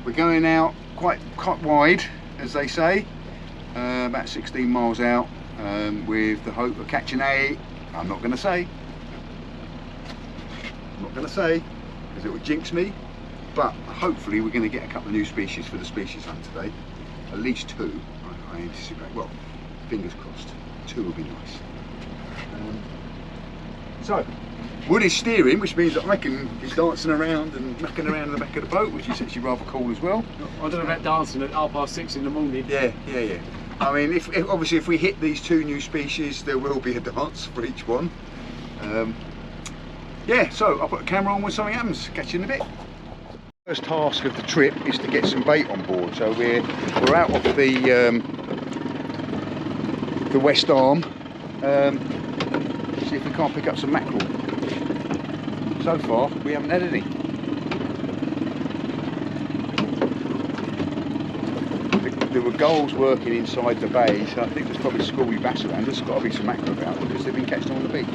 We're going out quite wide, as they say, about 16 miles out, with the hope of catching I'm not going to say, because it would jinx me, but hopefully we're going to get a couple of new species for the species hunt today. At least 2, I anticipate. Well, fingers crossed, 2 will be nice. So, Wood is steering, which means that I can be dancing around and knocking around in the back of the boat, which is actually rather cool as well. I don't know about dancing at 6:30 in the morning. Yeah. I mean, if obviously if we hit these 2 new species, there will be a dance for each one. Yeah, so I'll put a camera on when something happens. Catch you in a bit. First task of the trip is to get some bait on board. So we're out off the west arm. See if we can't pick up some mackerel. So far, we haven't had any. There were gulls working inside the bay, so I think there's probably scrawly bass around. There's got to be some mackerel about because they've been catching on the beach.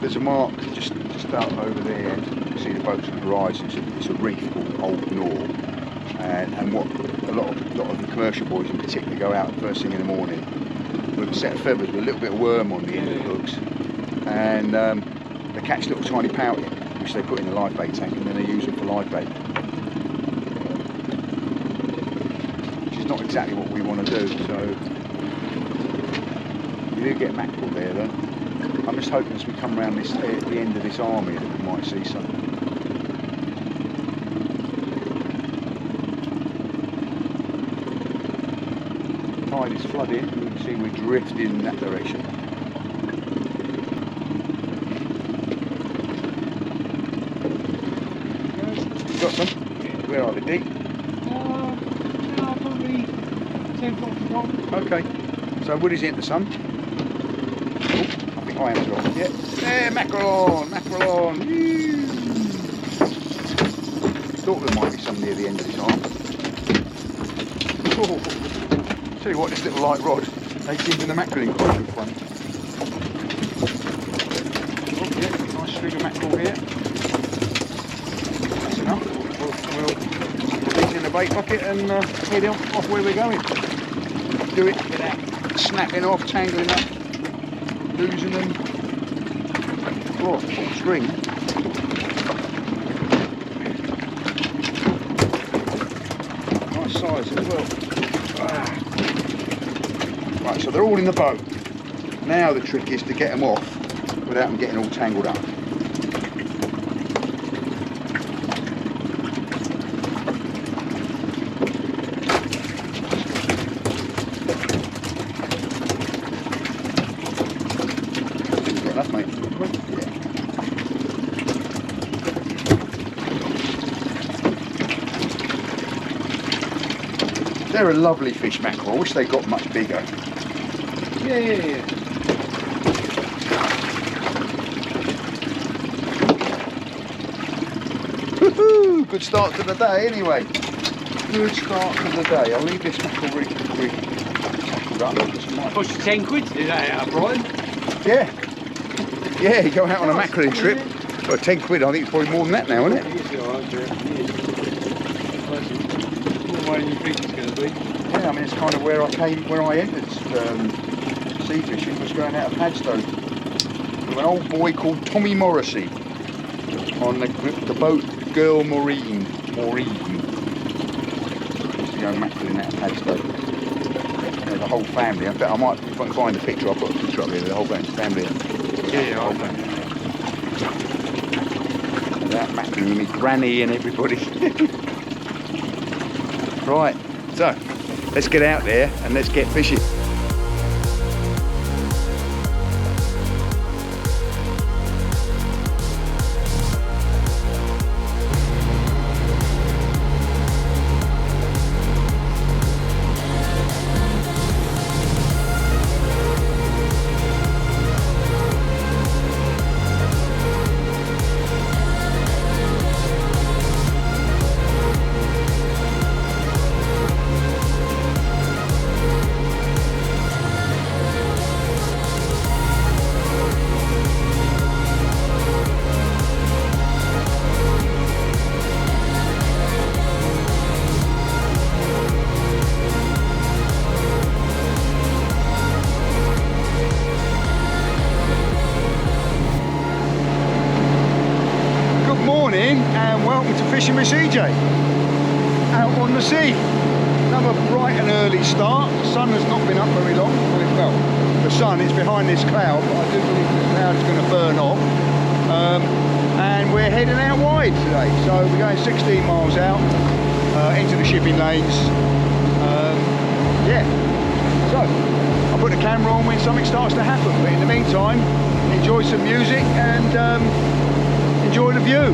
There's a mark just out over there. You can see the boats on the horizon. It's a reef called Old Nor, and what a lot of the commercial boys in particular go out first thing in the morning with a set of feathers with a little bit of worm on the end of the hooks, and they catch little tiny pouty, which they put in a live bait tank, and then they use them for live bait, which is not exactly what we want to do. So you do get mackerel there though. I'm just hoping as we come around the end of this arm here that we might see some. Tide is flooding, you can see we're drifting in that direction. Got some? Where are they, deep? Probably 10 foot from top. Okay, so Woody's into some. I am as well. Yeah, mackerel on! Woo. Thought there might be some near the end of this arm. Oh. Tell you what, this little light rod, they seem to the mackerel in quite good fun. Oh yeah, nice string of mackerel here. That's enough. We'll put these in the bait bucket and head off where we're going. Do it without snapping off, tangling up, losing them. Oh, full string. Nice size as well. Right, so they're all in the boat. Now the trick is to get them off without them getting all tangled up. Enough, mate. Yeah. They're a lovely fish, mackerel. I wish they got much bigger. Yeah. Woohoo! Good start to the day, anyway. Good start to the day. I'll leave this mackerel really tackled up. Cost you 10 quid to do that out, Brian? Yeah. Yeah, you go out on a mackerel trip. Well, 10 quid, I think it's probably more than that now, isn't it? More money than you think it's going to be. Yeah, I mean, it's kind of where I entered sea fishing, was going out of Padstow with an old boy called Tommy Morrissey on the boat Girl Maureen. Used to go mackerelling out of Padstow. The whole family. I bet I might, if I can find a picture, I'll put a picture up here. The whole family. Yeah, whole family. That mackerelling with Granny and everybody. Right, so let's get out there and let's get fishing. morning and welcome to Fishing with CJ out on the sea. Another bright and early start. The sun has not been up very long. Well, the sun is behind this cloud, but I do believe the cloud is going to burn off. And we're heading out wide today, so we're going 16 miles out into the shipping lanes. Yeah, so I'll put the camera on when something starts to happen, but in the meantime enjoy some music and enjoy the view.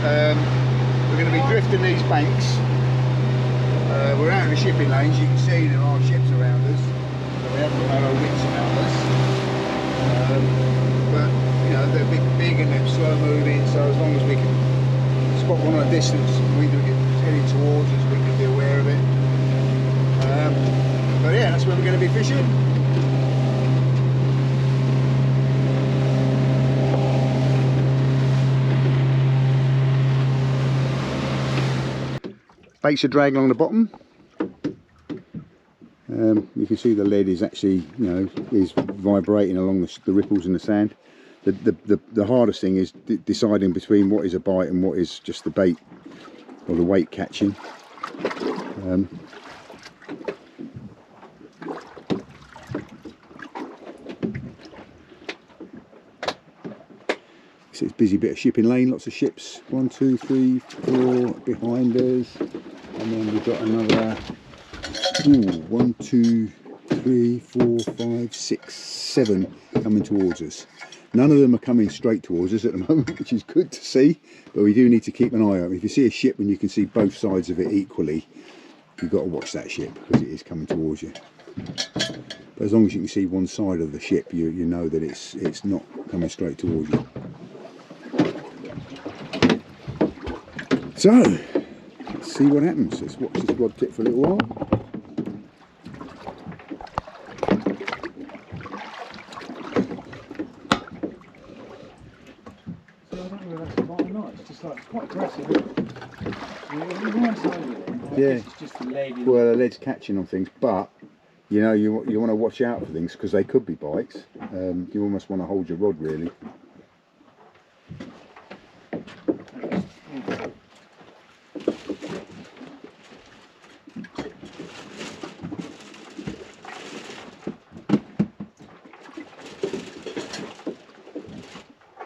We're going to be drifting these banks. We're out in the shipping lanes. You can see there are ships around us, so we haven't got our wits around us. But you know, they're big and they're slow moving, so as long as we can spot one at a distance and we do get heading towards us, we can be aware of it. But yeah, that's where we're going to be fishing. Baits are dragging along the bottom. You can see the lead is actually, you know, is vibrating along the ripples in the sand. The hardest thing is deciding between what is a bite and what is just the bait or the weight catching. So it's a busy bit of shipping lane, lots of ships, 1, 2, 3, 4 behind us, and then we've got another 1, 2, 3, 4, 5, 6, 7 coming towards us. None of them are coming straight towards us at the moment, which is good to see, but we do need to keep an eye out. If you see a ship and you can see both sides of it equally, you've got to watch that ship because it is coming towards you. But as long as you can see one side of the ship, you know that it's not coming straight towards you. So, let's see what happens. Let's watch this rod tip for a little while. So I don't know whether that's quite nice. It's just like, it's quite aggressive. Yeah. It's just the lead. Well, the lead's catching on things, but you know, you want to watch out for things because they could be bites. You almost want to hold your rod really.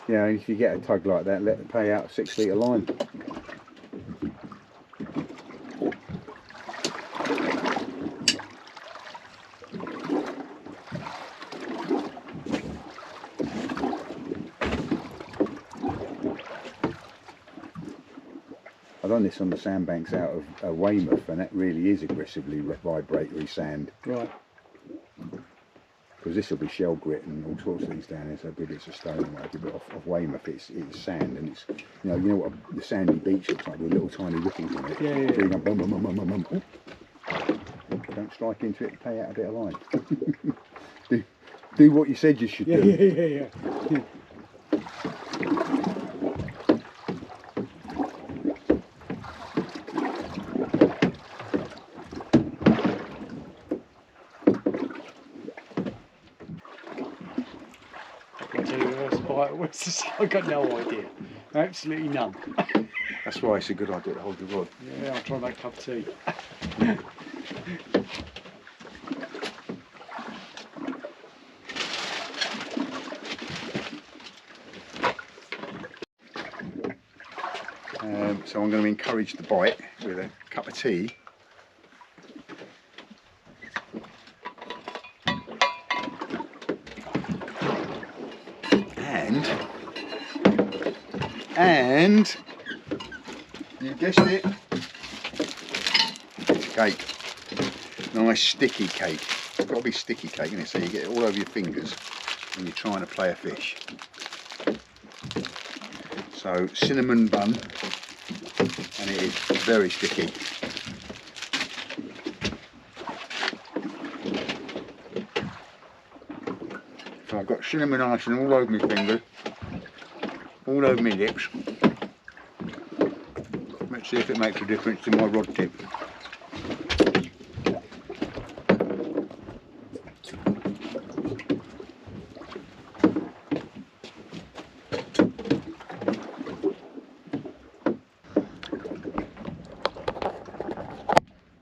Yeah, if you get a tug like that, let it pay out a 6 litre line. I done this on the sandbanks out of Weymouth, and that really is aggressively vibratory sand. Right. Because this will be shell grit and all sorts of things down here, so there'll be bits of stone and whatever. But off Weymouth, it's sand, and it's you know what the sandy beach looks like with little tiny ripples in it. Yeah, yeah. So you go bum, bum, bum, bum, bum, bum. Don't strike into it and pay out a bit of line. do what you said you should do. Yeah. I've got no idea. Absolutely none. That's why it's a good idea to hold the rod. Yeah, I'll try and make a cup of tea. So I'm going to encourage the bite with a cup of tea. And you guessed it, it's cake. Nice sticky cake. It's got to be sticky cake, isn't it? So you get it all over your fingers when you're trying to play a fish. So cinnamon bun, and it is very sticky. So I've got cinnamon icing all over my fingers, all over my lips. Let's see if it makes a difference to my rod tip.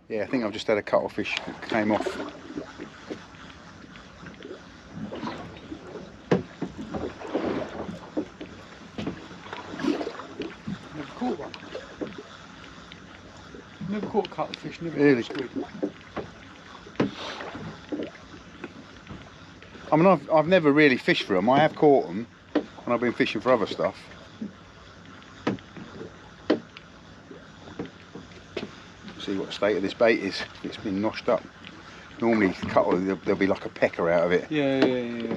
Yeah, I think I've just had a cuttlefish that came off. Never caught one. Never caught cuttlefish, never Really? caught squid. I mean, I've never really fished for them. I have caught them when I've been fishing for other stuff. See what the state of this bait is. It's been noshed up. Normally, cuttle, there'll be like a pecker out of it. Yeah.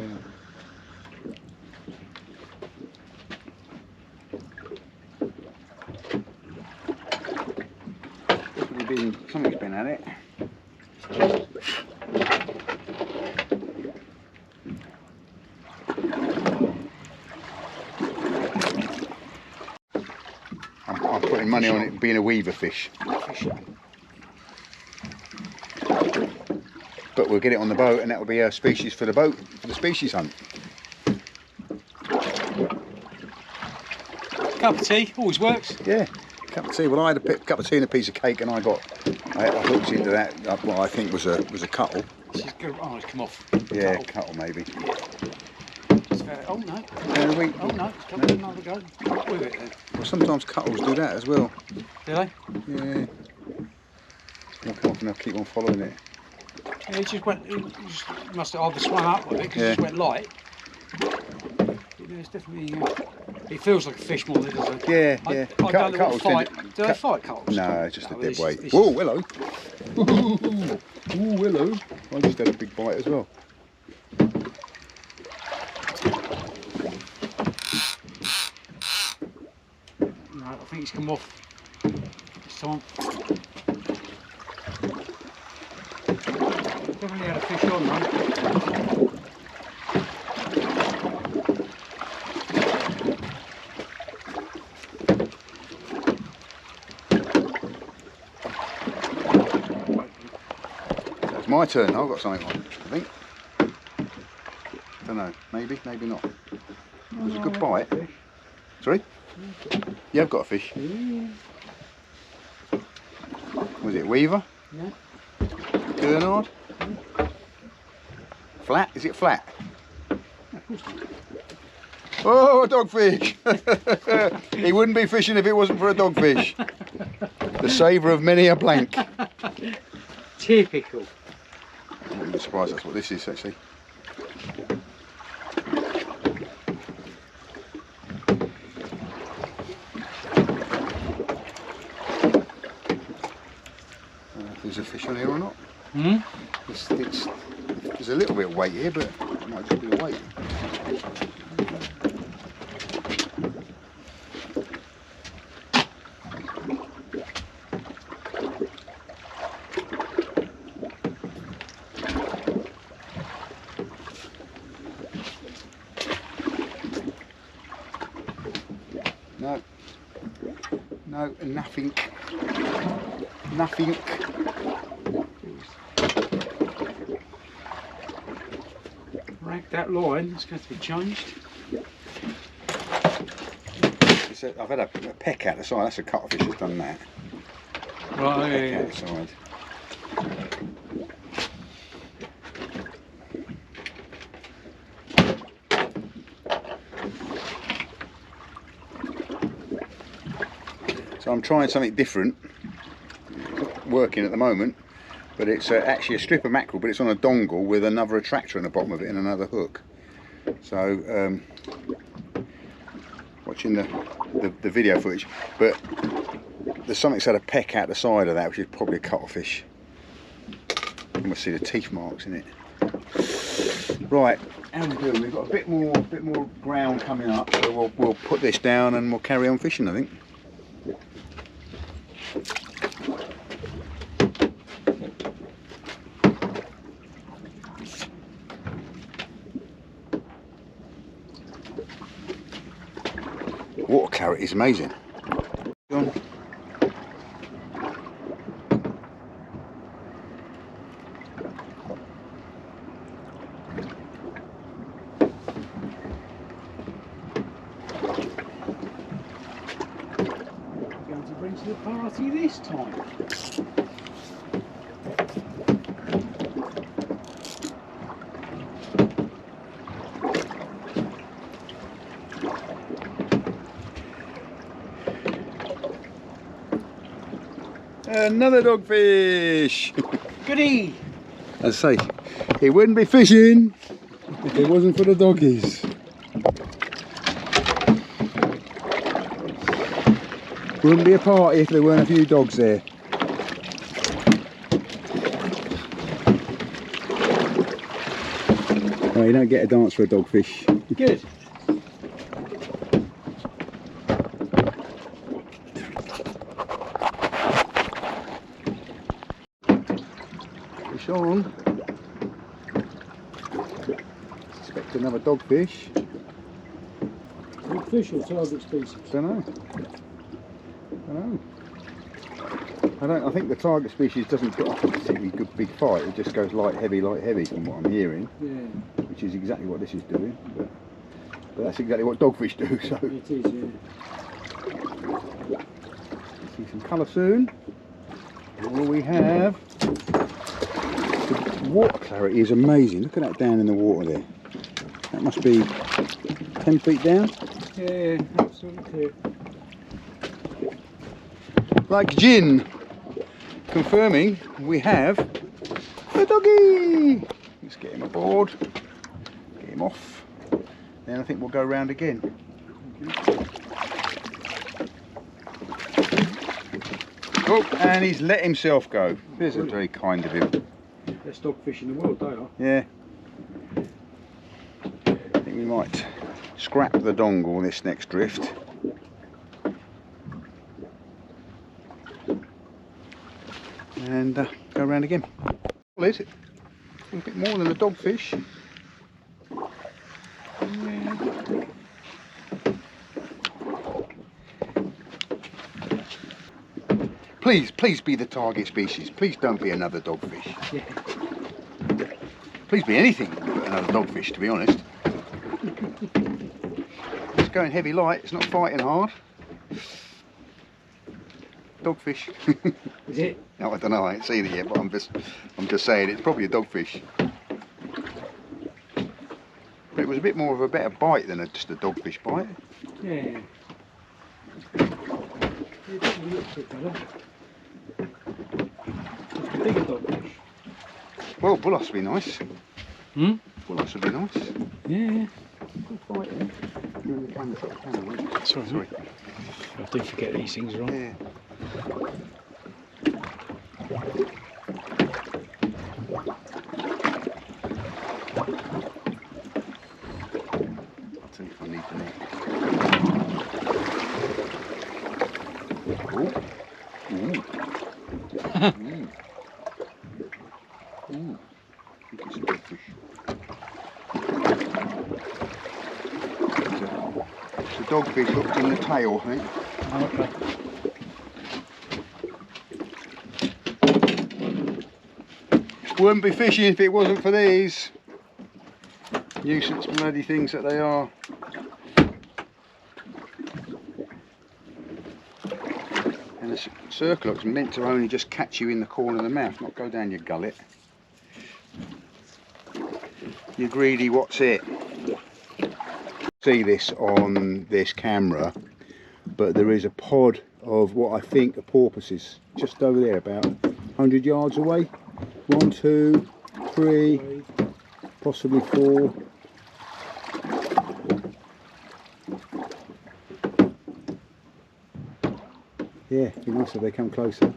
Something's been at it. I'm putting money on it being a weaver fish. But we'll get it on the boat, and that will be a species for the boat, for the species hunt. Cup of tea, always works. Yeah, cup of tea. Well, I had a cup of tea and a piece of cake, and I hooked into that, what I think was a cuttle. This is good. Oh, it's come off. Yeah, cuttle maybe. Oh no. Oh no, it's got another go. With it then. Well, sometimes cuttles do that as well. Do they? Yeah. They'll come off and they'll keep on following it. Yeah, it just went. It just must have either swam up with it because it just went light. It's definitely. It feels like a fish more than it does. Yeah. I don't know what fight. Do they fight cuttles? No, it's just a dead weight. Whoa, hello. Ooh, hello. I just had a big bite as well. No, I think it's come off this time. Definitely had a fish on though. It's my turn. I've got something on, I think. Don't know. Maybe not. It was a good bite. Sorry? You have got a fish. Was it weaver? No. Gurnard? Flat? Is it flat? Oh, a dogfish! He wouldn't be fishing if it wasn't for a dogfish. The savour of many a blank. Typical. I'm really surprised that's what this is actually. there's a fish on here or not. Hmm? There's a little bit of weight here, but it might just be the weight. No, no, nothing. Nothing. Rank that line, it's going to be changed. I've had a peck out the side, that's a cuttlefish that's done that. Right, Peck yeah, out the side. So I'm trying something different, working at the moment, but it's actually a strip of mackerel, but it's on a dongle with another attractor on the bottom of it and another hook. So watching the video footage, but there's something that's had a peck out the side of that, which is probably a cuttlefish. You must see the teeth marks in it. Right, how we doing? We've got a bit more ground coming up, so we'll put this down and we'll carry on fishing, I think. Water clarity is amazing. Go on. going to bring to the party this time. Another dogfish! Goody! As I say, it wouldn't be fishing if it wasn't for the doggies. Wouldn't be a party if there weren't a few dogs there. Oh, you don't get a dance for a dogfish. Good. Fish on. Expect another dogfish. Big fish or target species? Don't know. I think the target species doesn't put up a particularly good big fight. It just goes light heavy from what I'm hearing. Yeah. Which is exactly what this is doing. But that's exactly what dogfish do. So It is, yeah. see some colour soon. All we have. The water clarity is amazing. Look at that down in the water there. That must be 10 feet down. Yeah, absolutely clear. Like gin. Confirming we have a doggy. Let's get him aboard. Get him off. Then I think we'll go round again. Oh, and he's let himself go. This is very kind of him. Best dogfish in the world, they are. Yeah. I think we might scrap the dongle this next drift. And go around again. Well, is it? A bit more than a dogfish. Yeah. Please be the target species. Please don't be another dogfish. Yeah. Please be anything but another dogfish, to be honest. It's going heavy light. It's not fighting hard. Dogfish. Is it? No, I don't know. I ain't seen it yet, but I'm just saying it's probably a dogfish. But it was a bit more of a better bite than just a dogfish bite. Yeah. It doesn't look so better. It's a bigger dogfish. Well, bullocks would be nice. Hmm? Bullocks would be nice. Yeah. Good fight, eh? You're in the camera, shot the camera, weren't you? Sorry. I do forget these things, right? Yeah. dogfish hooked in the tail, I think. Oh, okay. Wouldn't be fishing if it wasn't for these nuisance bloody things that they are. And the circle hook's meant to only just catch you in the corner of the mouth, not go down your gullet. You greedy, what's it? See this on this camera, but there is a pod of what I think are porpoises just over there, about 100 yards away. 1, 2, 3, possibly 4. Yeah, it'd be nice if they come closer.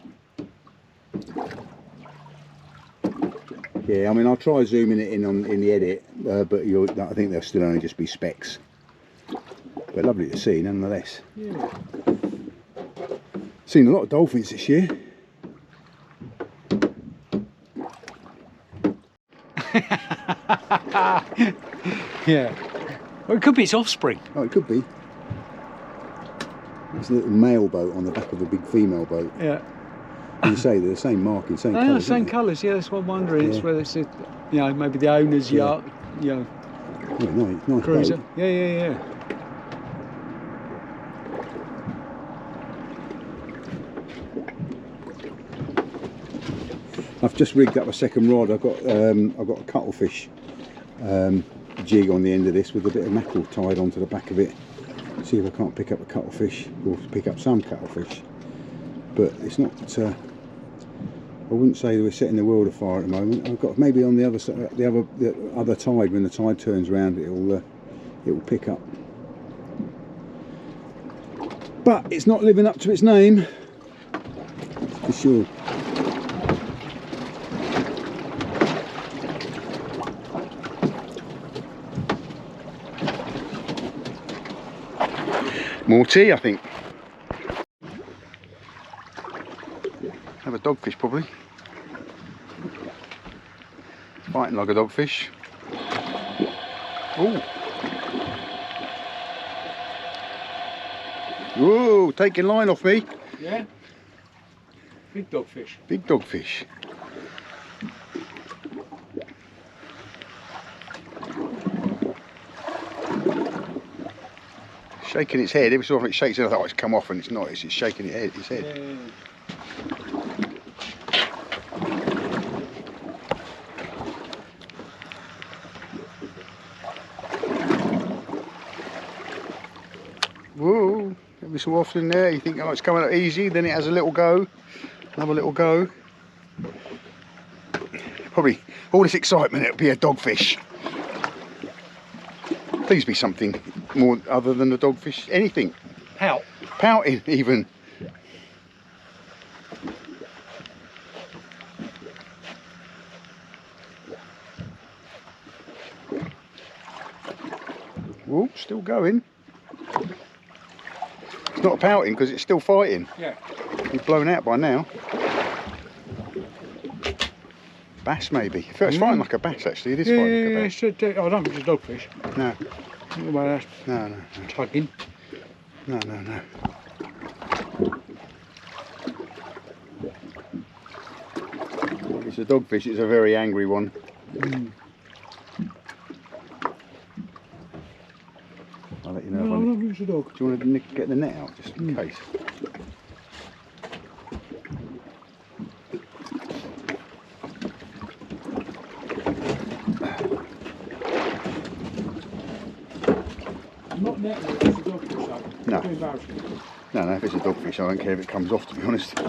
Yeah, I mean, I'll try zooming it in the edit, but I think they'll still only just be specks. But lovely to see, nonetheless. Yeah. Seen a lot of dolphins this year. Yeah. Well, it could be its offspring. Oh, it could be. It's a little male boat on the back of a big female boat. Yeah. You say they're the same marking, same colours. Same colours, yeah, that's what I'm wondering. Yeah. It's whether it's, maybe the owner's yacht, Yeah, nice cruiser. boat. Yeah. I've just rigged up a second rod. I've got a cuttlefish jig on the end of this with a bit of mackerel tied onto the back of it. See if I can't pick up a cuttlefish, or pick up some cuttlefish. But it's not. I wouldn't say we're setting the world afire at the moment. I've got maybe on the other side, the other tide. When the tide turns around, it will pick up. But it's not living up to its name, for sure. More tea, I think. Have a dogfish probably. Fighting like a dogfish. Ooh. Whoa, take your line off me. Yeah. Big dogfish. Big dogfish. Shaking its head. Every so often it shakes it, I thought it's come off, and it's not. It's just shaking its head. Yeah. Whoa, every so often there you think, oh, it's coming up easy, then it has a little go, another little go. Probably all this excitement, it'll be a dogfish. Please be something more other than a dogfish, anything. Pout. Pouting even. Whoa, still going. It's not pouting because it's still fighting. Yeah. He's blown out by now. Bass maybe. It's fighting like a bass actually. It is fighting like a bass. I don't think it's a dogfish. No. Well, that's No. tugging. No. If it's a dogfish, it's a very angry one. I'll let you know. No, I don't think it's a dog. Do you want to get the net out just in case? Not network, it's a dogfish though. No. Too embarrassing. No, if it's a dogfish, I don't care if it comes off, to be honest.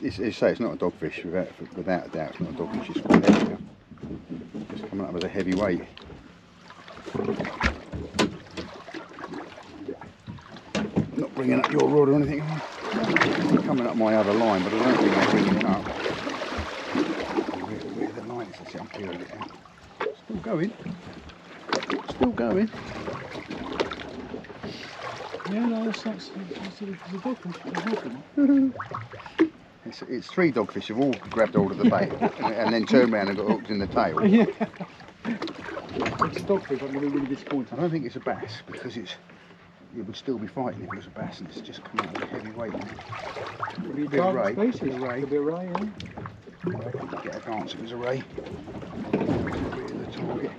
Yeah, it's not a dogfish, without a doubt. It's not a dogfish, it's quite heavy. It's coming up as a heavy weight. Not bringing up your rod or anything. It's coming up my other line, but I don't think I'm bringing it up. Where the line is, I see, I'm peeling it out. Still going. Still going. Yeah, no, it's a dogfish. It's 3 dogfish have all grabbed hold of the bait and then turned around and got hooked in the tail. Yeah. It's a dogfish. I'm going to be really disappointed. I don't think it's a bass because it would still be fighting if it was a bass, and it's just come out with a heavy weight. Could be a Bit of target ray, species. bit of ray. Could be a ray, yeah. Get a glance if it was a ray. Bit of the target.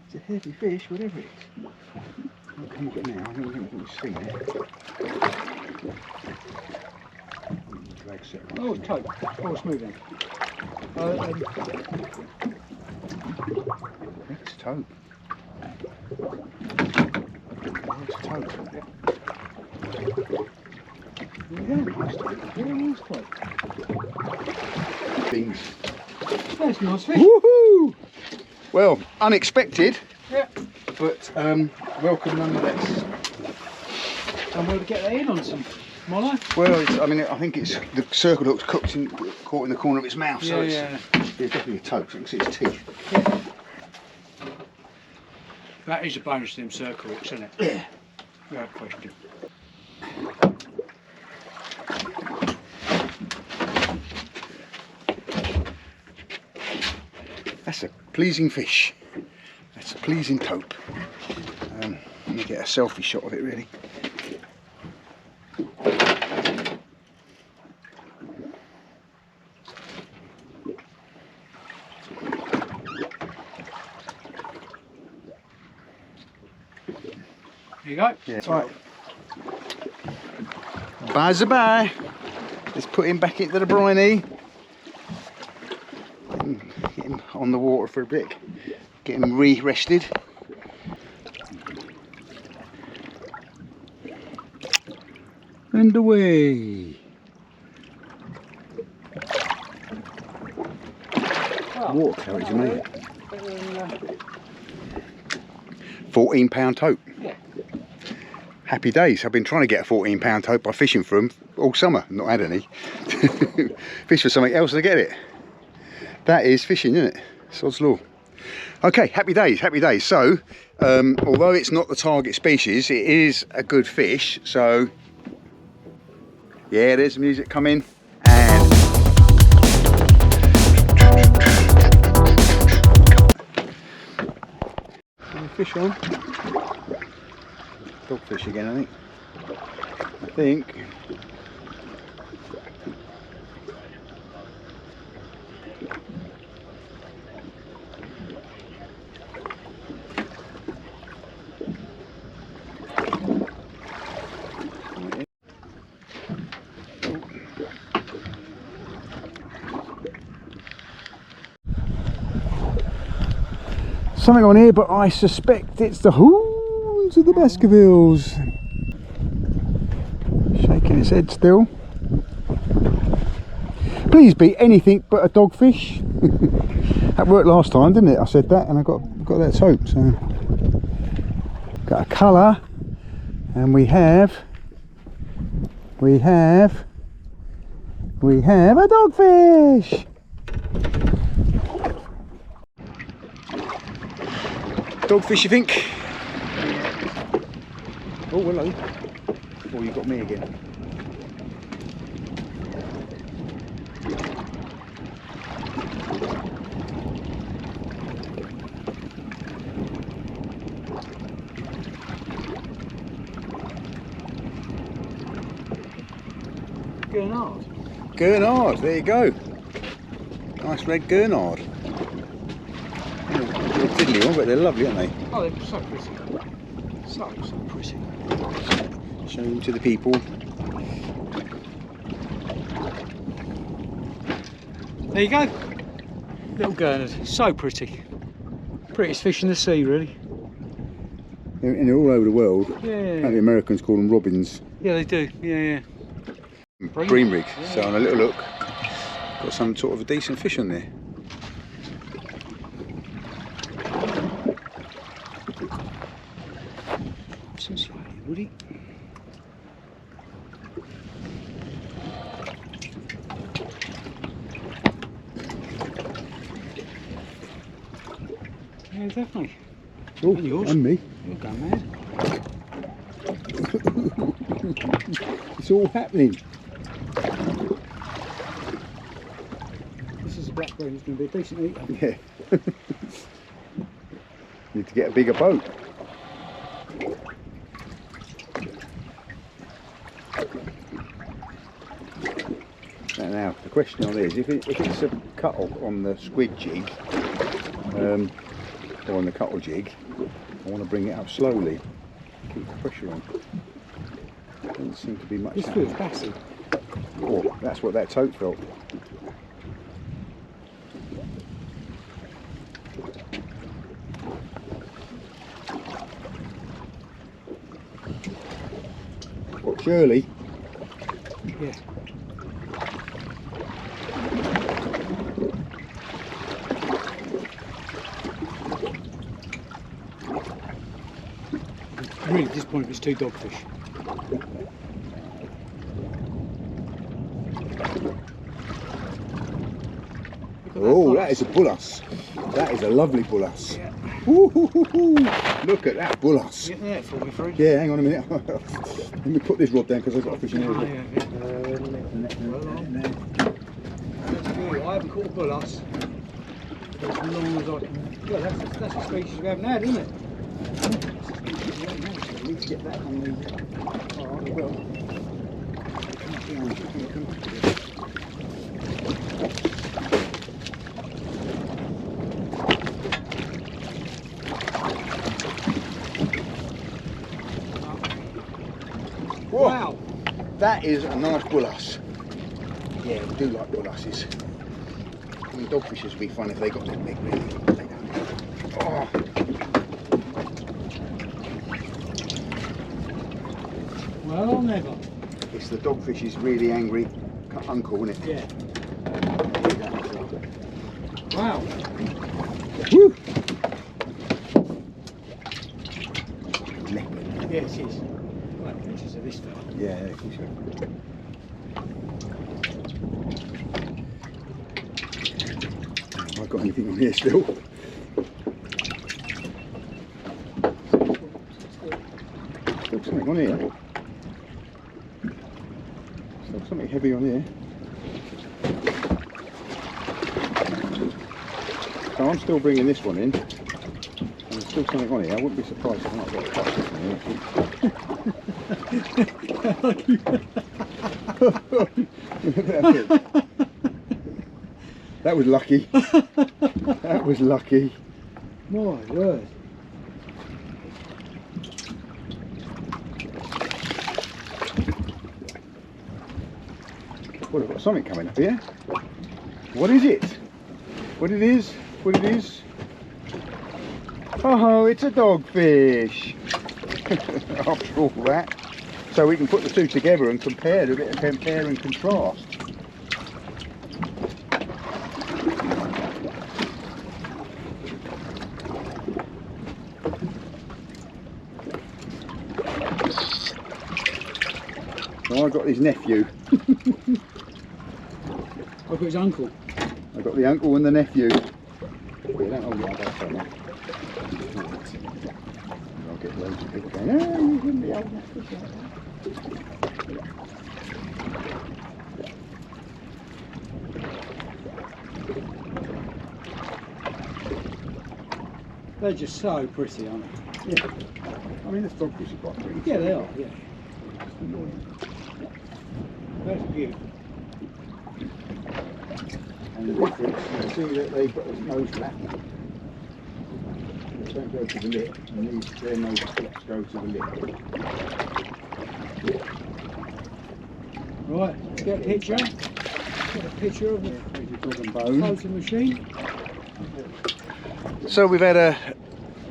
It's a heavy fish, whatever it is. I'll come up now. I don't think we've seen it. Oh, it's tope. Oh, it's moving. I think it's tope. Yeah, it's tope. Yeah. Yeah, it's tope. Beans. That's a nice fish. Woohoo! Well, unexpected, Yeah. but welcome nonetheless. I'm going to get that in on some Molo. Well, I mean, I think it's the circle hook's caught in the corner of its mouth, so Yeah, it's definitely a tope. So you can see its teeth. Yeah. That is a bonus to them circle hooks, isn't it? Yeah. Without question. That's a pleasing fish. That's a pleasing tope. Let me get a selfie shot of it, really. There you go. Yeah. Right. Bye-bye. Let's put him back into the briny. Get him on the water for a bit. Get him re-rested. And away. Well, Water carries amazing. 14-pound tope. Yeah. Happy days. I've been trying to get a 14-pound tope by fishing for them all summer. Not had any. Fish for something else to get it. That is fishing, isn't it? Sod's law. Okay, happy days, happy days. So, although it's not the target species, it is a good fish. So, yeah, there's the music coming. And fish on. Dogfish again, I think. Something on here, but I suspect it's the horns of the Baskervilles. Shaking its head still. Please be anything but a dogfish. That worked last time, didn't it? I said that and I got that tope. So got a colour, and we have a dogfish. Dogfish, you think? Oh, hello. Oh, you got me again. Gurnard. Gurnard, there you go. Nice red Gurnard. They're a diddly one, but they're lovely, aren't they? Oh, they're so pretty. So pretty. Show them to the people. There you go. Little Gurnard. So pretty. Prettiest fish in the sea, really. And they're all over the world. Yeah. Apparently Americans call them robins. Yeah, they do. Yeah. Bream rig. So on a little look, got some sort of a decent fish on there. Some slightly woody. Yeah, definitely. Oh, And yours. and me. You're going mad. It's all happening. This is a blackberry. It's going to be a decent eater. Yeah. Need to get a bigger boat. Now the question on is, if it's a cuttle on the squid jig, or on the cuttle jig, I want to bring it up slowly, keep the pressure on. Doesn't seem to be much This happening. feels passive. Oh, that's what that tote felt. Well, surely. Yeah. I'm really disappointed it's 2 dogfish. Oh, that is a bullass. That is a lovely bullass. Yeah. Look at that bullass. Get there for me, Fred. Yeah, hang on a minute. Let me put this rod down because I've got a fish in Oh, here. yeah, I haven't caught a bullass as long as I can. Well, that's a species we haven't had, isn't it? I need to get that on the... Alright, I will. Whoa, Wow. that is a nice bullass. Yeah, we do like bullasses. I mean, dogfishers would be fun if they got that big, really. They don't. Oh. Well, never. It's the dogfish's really angry uncle, isn't it? Yeah. Wow. Woo! Yeah, it is. Right, pictures of this fella. Yeah, I think so. Have I got anything on here still? Still something on here. Still something heavy on here. So I'm still bringing this one in. And there's still something on here. I wouldn't be surprised if I not got a catch this one here. That was lucky. That was lucky. My word. Well, I've got something coming up here. What is it? What it is? What it is? Oh, it's a dogfish. After all that. So we can put the two together and compare, do a bit of compare and contrast. So I got his nephew. I've got his uncle. I got the uncle and the nephew. Yeah, don't hold it up that far now. I'll get loads of people going, oh, you wouldn't be holding that fish like that. They're just so pretty, aren't they? Yeah. I mean, this dogfish is quite pretty. Yeah, they are, yeah. That's beautiful. And the difference, you see that they've got this nose flap. They don't go to the lip, and these, their nose flaps go to the lip. Right, get a picture. Get a picture of the Dog and bone. photo machine. So we've had a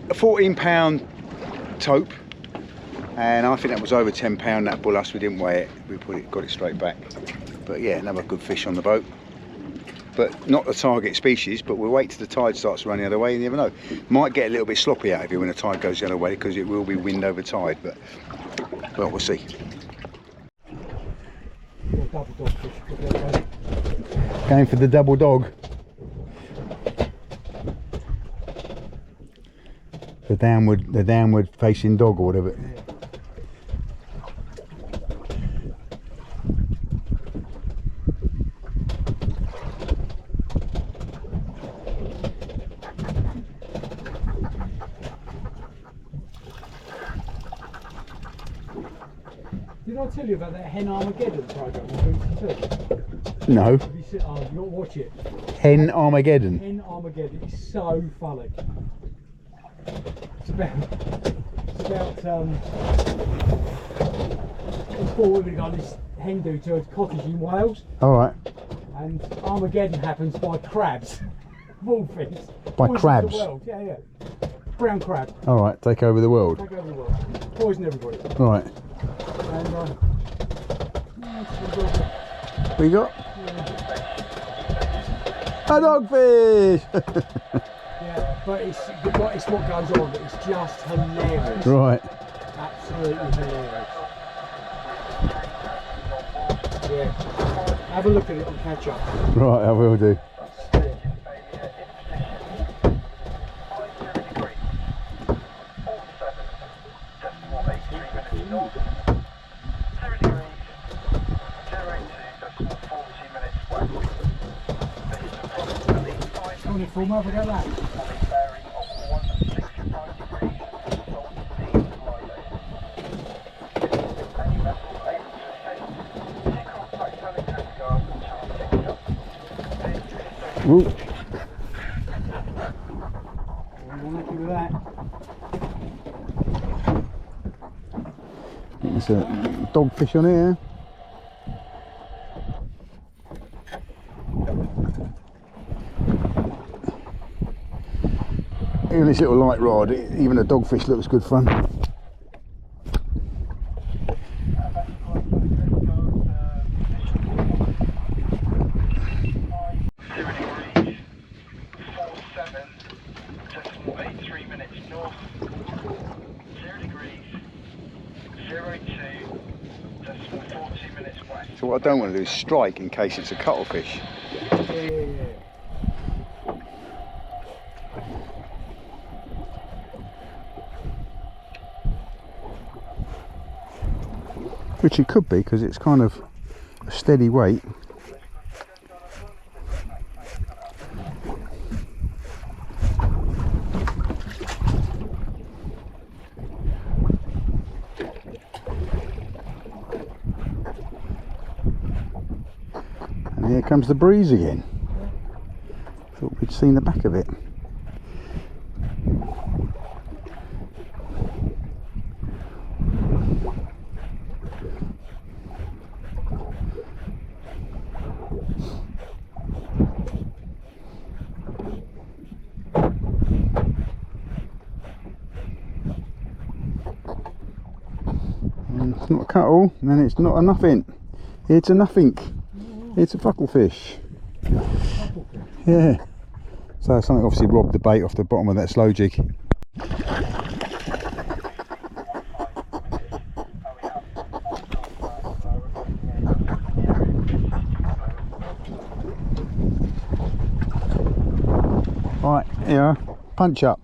£14 taupe, and I think that was over £10 that bullass. We didn't weigh it, got it straight back. But yeah, another good fish on the boat. But not the target species, but we'll wait till the tide starts running the other way. You never know. Might get a little bit sloppy out of you when the tide goes the other way, because it will be wind over tide, but well, we'll see. Double dogfish. Going for the double dog. The downward facing dog or whatever. Did I tell you about that Hen Armageddon program on BBC2? No. Have you seen? Oh, you've got to watch it. Hen Armageddon. Hen Armageddon is so funny. It's about four women got this hen do to a cottage in Wales. Alright. And Armageddon happens by crabs. Of all things. By Poison crabs? the world. Yeah, yeah. Brown crab. Alright, take over the world. Take over the world. Poison everybody. Right. And What you got? A dogfish! yeah, but it's what goes on. It's just hilarious. Right. Absolutely hilarious. Yeah. Have a look at it and catch up. Right, I will do. Full mother, get that. Ooh. I'm happy with that. There's a dogfish on here. Even this little light rod, even a dogfish looks good fun. So what I don't want to do is strike in case it's a cuttlefish. Yeah. Which it could be because it's kind of a steady weight. And here comes the breeze again. Thought we'd seen the back of it. It's not a cuttle, and then it's not a nothing. It's a nothing. It's a fucklefish. Yeah. So something obviously robbed the bait off the bottom of that slow jig. Right, here, punch up.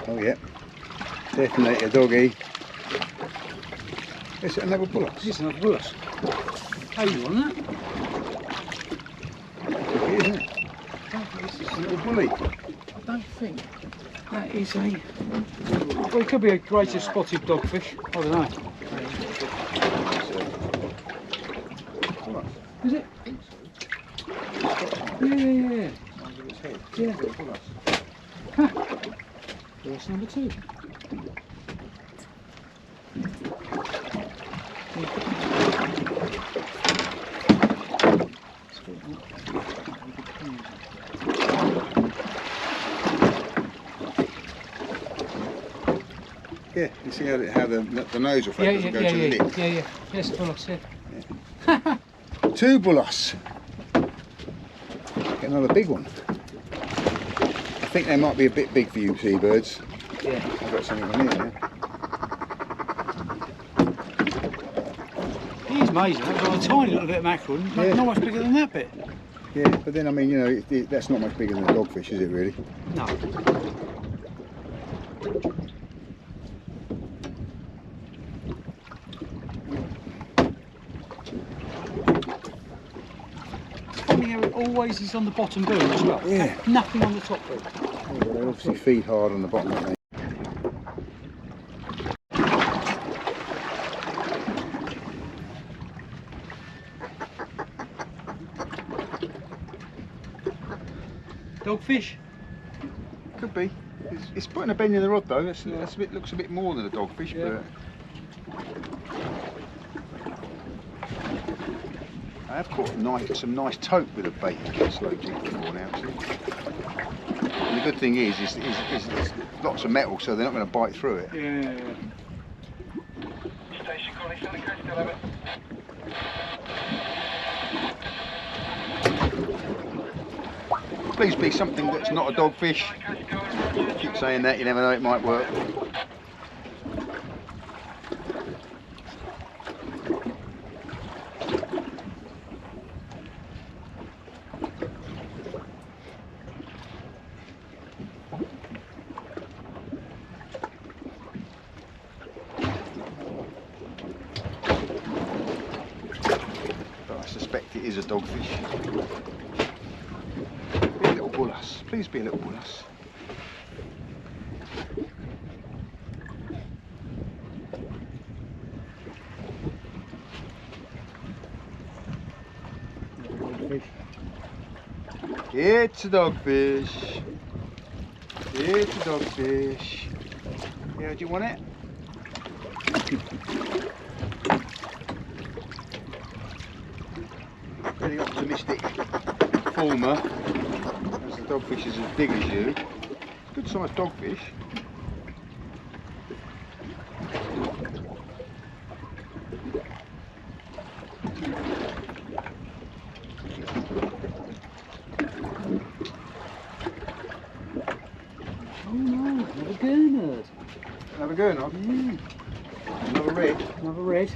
Oh yeah, definitely a doggy. Is it another bullet? It's another bullet. Hey, you want that? Isn't it? It's a little bully. I don't think that is a... Well, it could be a greater spotted dogfish. I don't know. Is it? Yeah. Yeah. Huh. That's number 2. Yeah, you see how the nose reflector doesn't go to the lip? Yeah. Yes, bullocks, yeah. 2 bullocks. Get another big one. think they might be a bit big for you seabirds. Yeah. I've got something on here now. He's amazing. That was like a tiny little bit of mackerel, Yeah. not much bigger than that bit. Yeah, but then I mean, you know, that's not much bigger than a dogfish, is it really? No. It's funny how it always is on the bottom boom as well. Yeah. Nothing on the top boom. Yeah, well, they obviously feed hard on the bottom, don't they? Dogfish? Could be. It's putting a bend in the rod though. That's a bit, looks a bit more than a dogfish, Yeah. but I have caught some nice tope with a bait slow jig before now. See? And the good thing is there's lots of metal, so they're not going to bite through it. Yeah. Please be something that's not a dogfish. Keep saying that, you never know, it might work. But I suspect it is a dogfish. Be a little bullass. Please be a little bullass. It's a dogfish. It's a dogfish. Yeah, do you want it? Really optimistic former, as the dogfish is as big as you. Good sized dogfish. Oh no, another gurnard. Another gurnard? Yeah. Another red? Another red.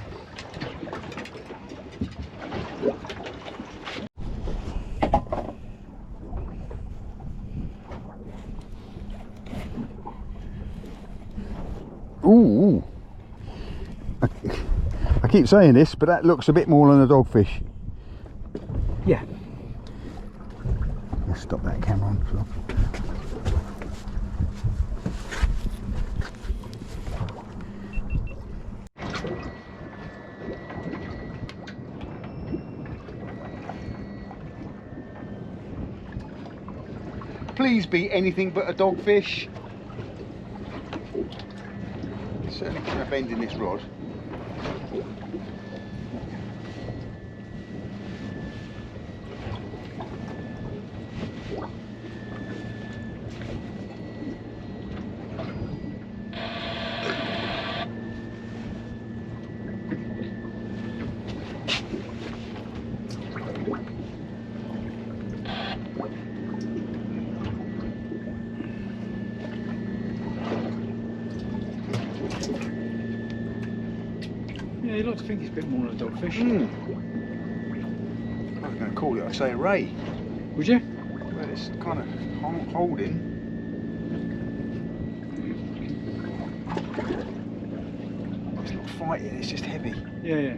Ooh. I keep saying this, but that looks a bit more than a dogfish. Yeah. Let's stop that camera on. Phil. Please be anything but a dogfish. Certainly putting a bend in this rod. Yeah, you'd like to think it's a bit more than a dogfish. I was going to call it, I'd say a ray. Would you? But it's kind of holding. It's not fighting, it's just heavy. Yeah.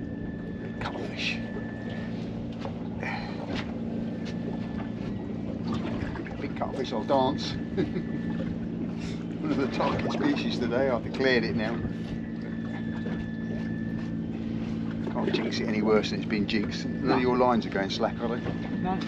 Cuttlefish. Big cuttlefish, I'll dance. One of the target species today, I've declared it now. Can't jinx it any worse than it's been jinxed. None of your lines are going slack, are they? No.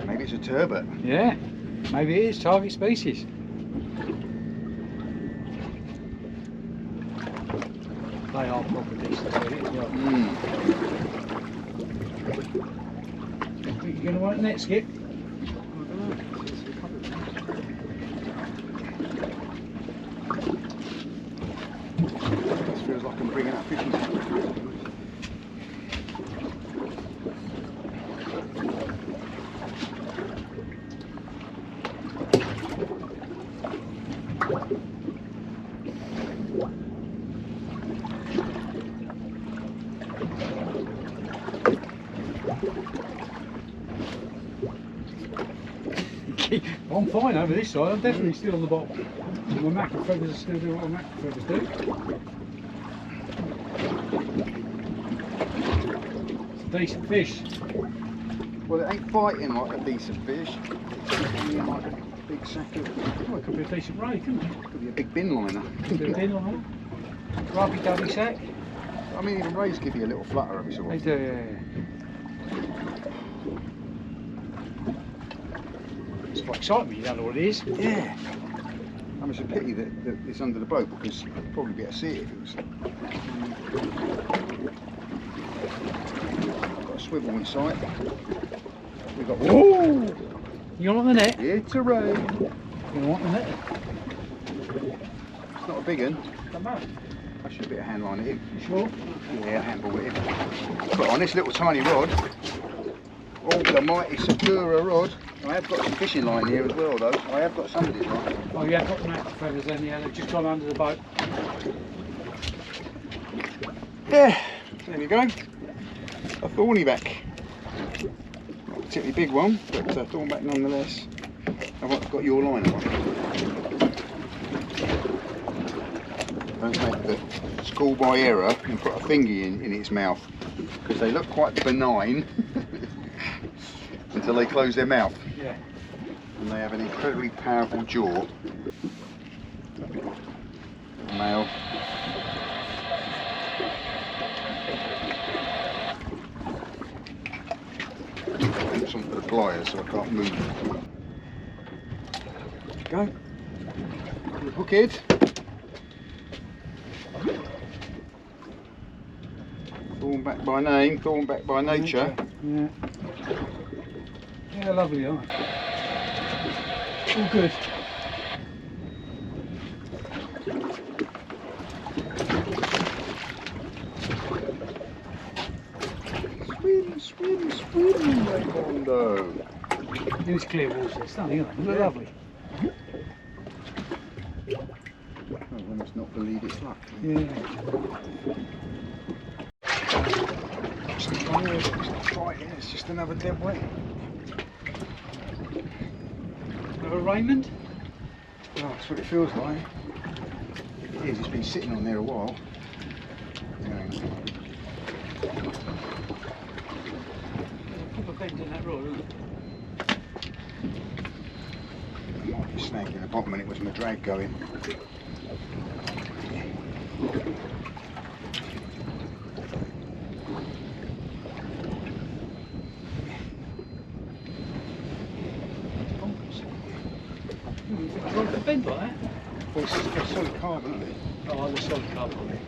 Maybe it's a turbot. Yeah. Maybe it is target species. They are proper decent as well. Think you're going to want it next, Skip? I'm fine over this side. I'm definitely still on the bottom. My mackerel feathers are still doing what my mackerel feathers do. It's a decent fish. Well, it ain't fighting like a decent fish. It's like a big sack of... Oh, it could be a decent ray, couldn't it? Could be a big bin liner. Could be a bin liner. Rubby dubby sack. I mean, even rays give you a little flutter every so They often. do, yeah. It's quite exciting when you don't know what it is. Yeah. I mean, it's a pity that it's under the boat because you'd probably be able to see it if it was. Got a swivel in sight. We've got. Whoa! You want the net? It's a ray. You want the net? It's not a big one. Come back. I should be a hand line it in. You sure? Yeah, handball it in. But on this little tiny rod, oh, the mighty sakura rod. I have got some fishing line here as well, though. I have got somebody's line. Oh, yeah, I've got the mackerel feathers then, yeah, they've just gone under the boat. Yeah, there you go. A thorny back. Not a particularly big one, but a thorn back nonetheless. I've got your line on. Don't make the schoolboy error and put a thingy in its mouth, because they look quite benign until they close their mouth. Yeah. And they have an incredibly powerful jaw. Male. Some for the pliers so I can't move. Go. Hook it. Thorn back by name, thorn back by nature. Yeah. Yeah, lovely, aren't they? All good. Swim, swim, swim, Raymondo. It's clear water, it's stunning, isn't it? They're lovely. Oh, one must not believe its luck. Yeah. It's not fighting, it's just another dead weight. Another Raymond? Oh, that's what it feels like. If it is, it's been sitting on there a while. Proper bend in that rod, isn't it? I might be snagging the bottom and it was my drag going. Rod that bend like that? Well, it's solid carbon, isn't it? Oh, the solid carbon on it.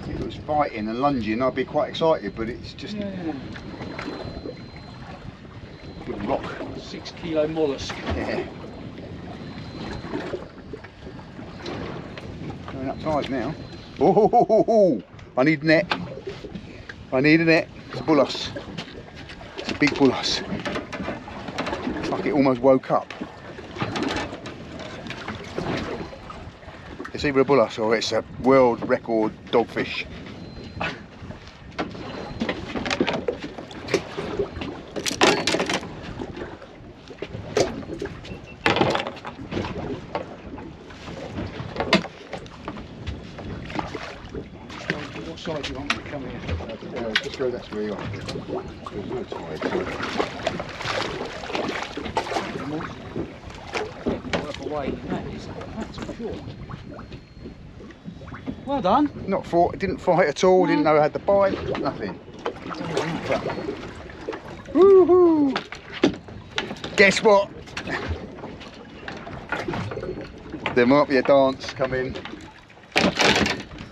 If it was fighting and lunging, I'd be quite excited, but it's just Yeah. would rock. 6 kilo mollusk. Yeah. Going up tides now. Oh, I need a net. I need a net. It's a bullos. It's a big bullos. It's like it almost woke up. It's either a bullos or it's a world record dogfish. What side do you want me to come here? Just go, that's where you are. There's no tide, so. Worth away in that is, that's for sure. Well done. Not fought, didn't fight at all, didn't know I had the bite, nothing. Woohoo! Guess what? There might be a dance coming.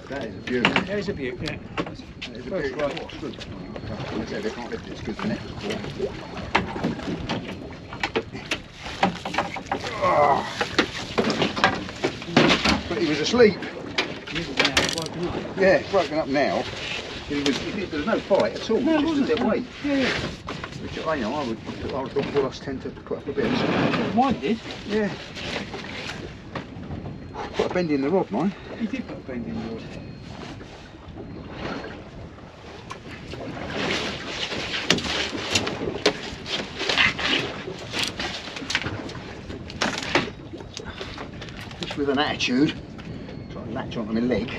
That is a beaut. That is a beaut, yeah. That is a beaut. Right. Oh, it's good. I said they can't lift it, it's because the net was caught. Oh. But he was asleep. Yeah, it's broken up now. There was no fight at all, No, it just a wasn't. dead weight. Yeah. Which I know, I would have thought bulls tend to put up a bit of. Mine did. Yeah. Quite a put a bend in the rod, mine. He did put a bend in the rod. Just with an attitude, try to latch onto my leg.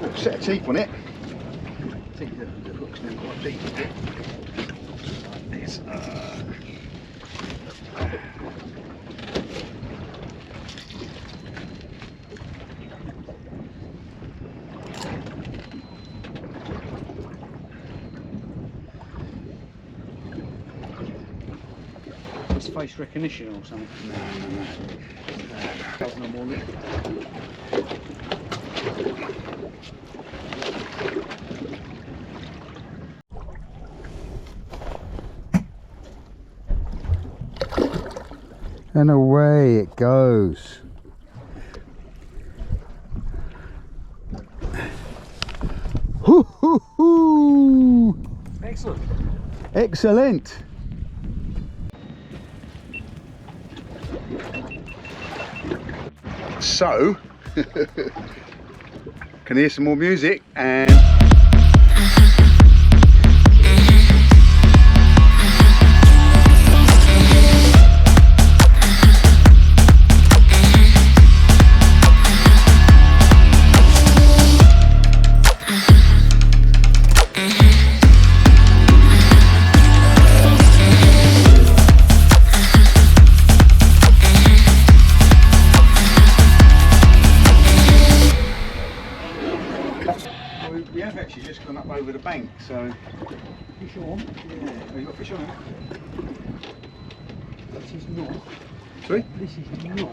Oh, set of teeth on it. I think the hook's now quite deep. Like this. It's face recognition or something. No. Does no more than And away it goes. Hoo hoo hoo! Excellent. Excellent. So, can hear some more music and we have actually just gone up over the bank, so Fish on? yeah. Have you got fish on it? This is not. Sorry? This is not.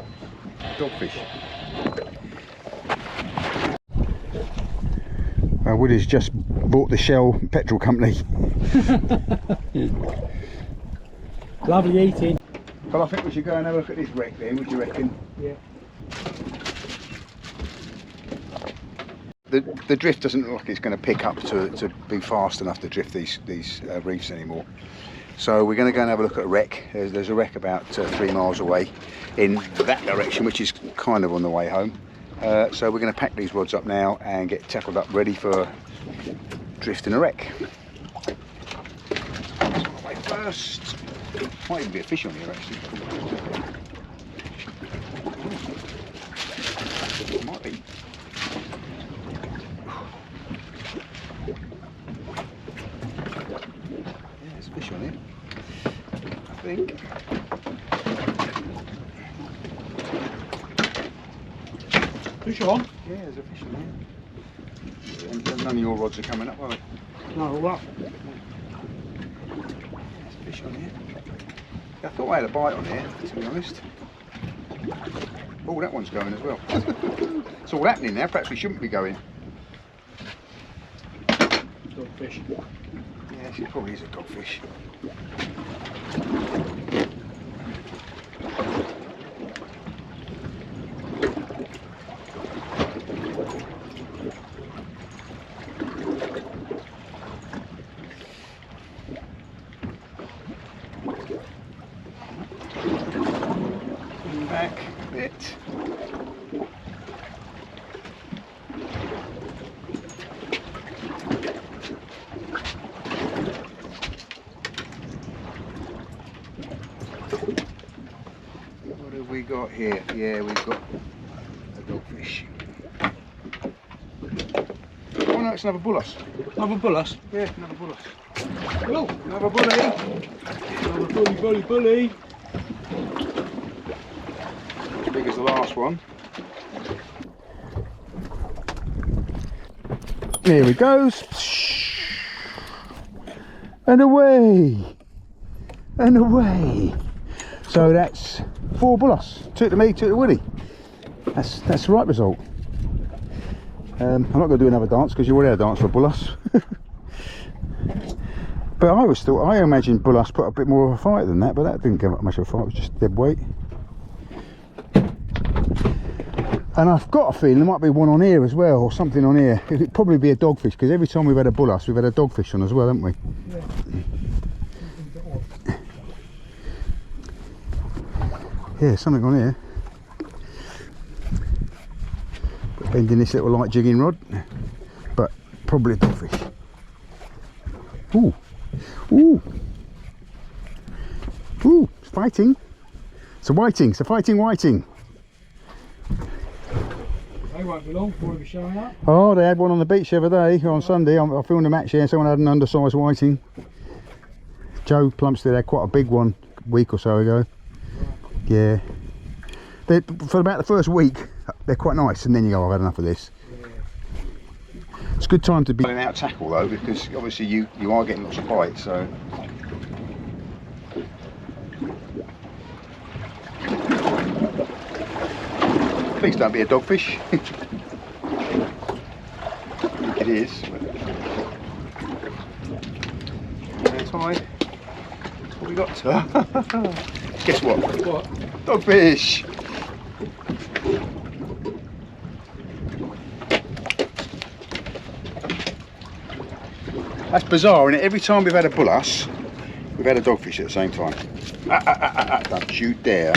Dogfish. Woody's just bought the Shell petrol company. Lovely eating. But I think we should go and have a look at this wreck then, what do you reckon? Yeah. The drift doesn't look like it's going to pick up to be fast enough to drift these reefs anymore. So we're going to go and have a look at a wreck. There's a wreck about 3 miles away in that direction, which is kind of on the way home. So we're going to pack these rods up now and get tackled up ready for drifting a wreck. Away first. Might even be a fish on here actually. Might be. Yeah, there's a fish on here, I think. Fish on? Yeah, there's a fish on here. And none of your rods are coming up, are they? No, what? There's a fish on here. I thought I had a bite on here, to be honest. Oh, that one's going as well. It's all happening now, perhaps we shouldn't be going. Dogfish. Yeah, it probably is a dogfish. Back a bit. What have we got here? Yeah, we've got a dogfish. Oh no, it's another bullace. Another bullace. Yeah, another bullace. Oh, Another bully. another bully. As big as the last one. Here he goes. And away. And away. So that's 4 bullace. 2 to me, 2 to Woody. That's the right result. I'm not going to do another dance because you already had a dance for a bullace. But I imagined bullace put a bit more of a fight than that, but that didn't give up much of a fight, it was just dead weight. And I've got a feeling there might be one on here as well, or something on here. It'd probably be a dogfish, because every time we've had a bullace, we've had a dogfish on as well, haven't we? Yeah, something on here. Bending this little light jigging rod, but probably a dogfish. Ooh, ooh, ooh! It's fighting. It's a whiting. It's a fighting whiting. They won't be long before he'll be showing up. Oh, they had one on the beach the other day, on Sunday. I filmed a match here. Someone had an undersized whiting. Joe Plumstead had quite a big one a week or so ago. Yeah. For about the first week, they're quite nice, and then you go, I've had enough of this. Yeah. It's a good time to be pulling out tackle though, because obviously you are getting lots of bites, so. Please don't be a dogfish. I think it is. That's fine. That's what we got. Guess what? What? Dogfish. That's bizarre, isn't it? Every time we've had a bullass, we've had a dogfish at the same time. Don't you dare.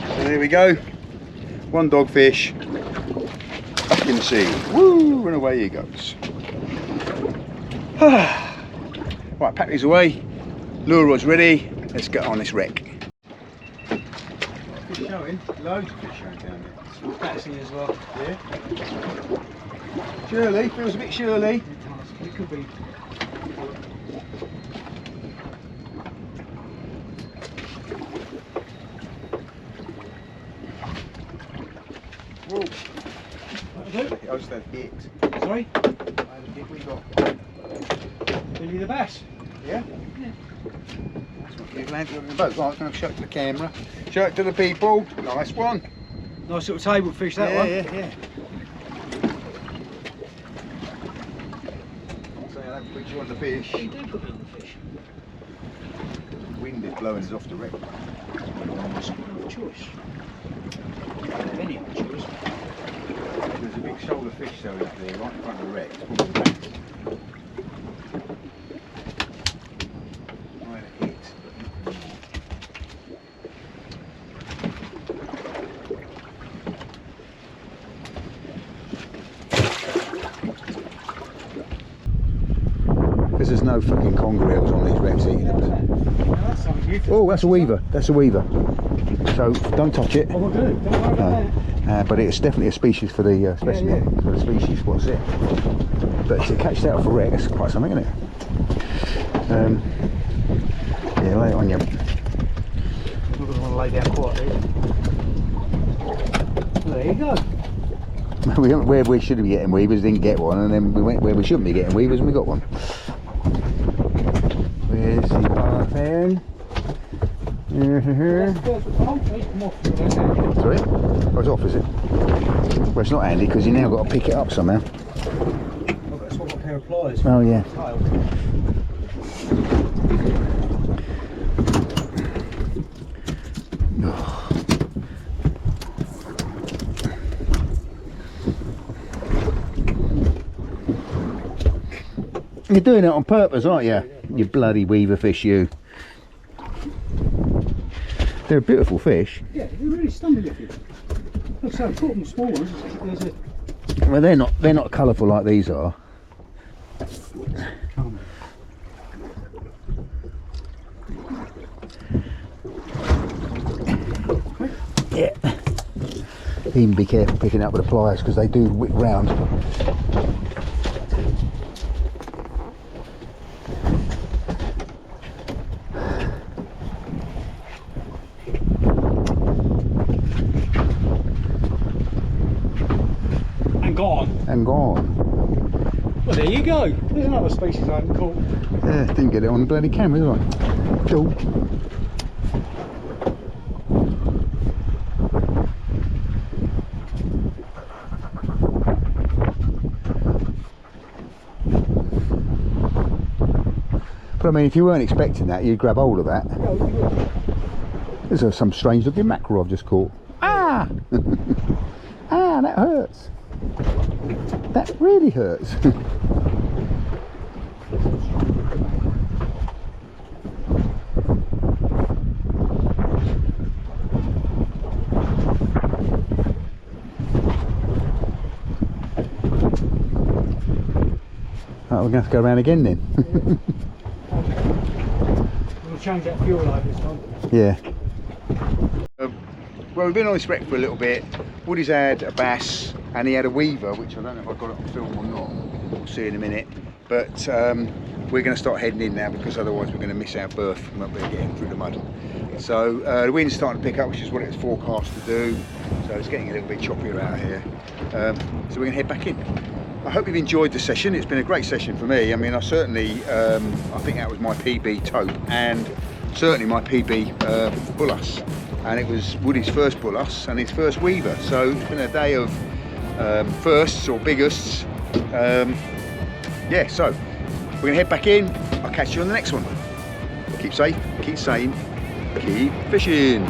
So there we go. One dogfish up in the sea. Woo! And away he goes. Right, pack these away. Lure rod's ready. Let's get on this wreck. Fish showing. Loads of fish showing down there. It's catching as well. Yeah. Shirley, feels a bit Shirley. It could be. Whoa. That I just had hit. Sorry? I had a hit we got. Billy the Bass. Yeah? Yeah. That's what we've landed on the boat. Right, I'm going to show it to the camera. Show it to the people. Nice one. Nice little table fish that one. Yeah. So yeah, that puts you on the fish. You do put me on the fish. The wind is blowing us off the wreck. That's a good choice. Any other choice. There's a big shoulder fish showing up there right in front of the wreck. I had a hit. Because there's no fucking conger eels on these wrecks eating them. Oh, that's a weaver. That's a weaver. So don't touch it. Oh, we're good. Don't worry about that. But it's definitely a species for the specimen. Yeah. For the species, what's it? But to catch that off a wreck, that's quite something, isn't it? Yeah, lay it on you. I'm not going to want to lay down quietly. Well, there you go. We went where we should be getting weavers, didn't get one, and then we went where we shouldn't be getting weavers, and we got one. Where's the parfum? Sorry? Oh, it's off, is it? Well, it's not handy because you now got to pick it up somehow. I've got to swap a pair of pliers. Oh, yeah. You're doing it on purpose, aren't you? You bloody weaver fish, you. They're a beautiful fish. Yeah, they're really stunning looking. Look, so I've caught them small ones. There's a... Well, they're not colourful like these are. Yeah. Even be careful picking up with the pliers because they do whip round. And gone. Well, there you go. There's another species I haven't caught. Yeah, didn't get it on the bloody camera, did I? Cool. But I mean, if you weren't expecting that, you'd grab hold of that. Yeah, we will. There's some strange looking mackerel I've just caught. Ah! Ah, that hurts. That really hurts. I'm going to have to go around again then. We'll change that fuel light this time. Yeah. Well, we've been on this wreck for a little bit. Woody's had a bass and he had a weaver, which I don't know if I've got it on film or not. We'll see in a minute. But we're going to start heading in now because otherwise we're going to miss our berth. We won't be getting through the mud. So the wind's starting to pick up, which is what it's forecast to do. So it's getting a little bit choppier out here. So we're going to head back in. I hope you've enjoyed the session. It's been a great session for me. I mean, I certainly, I think that was my PB tote and certainly my PB bullass. And it was Woody's first bullass and his first weaver. So it's been a day of firsts or biggests. Yeah, so we're going to head back in. I'll catch you on the next one. Keep safe, keep sane, keep fishing.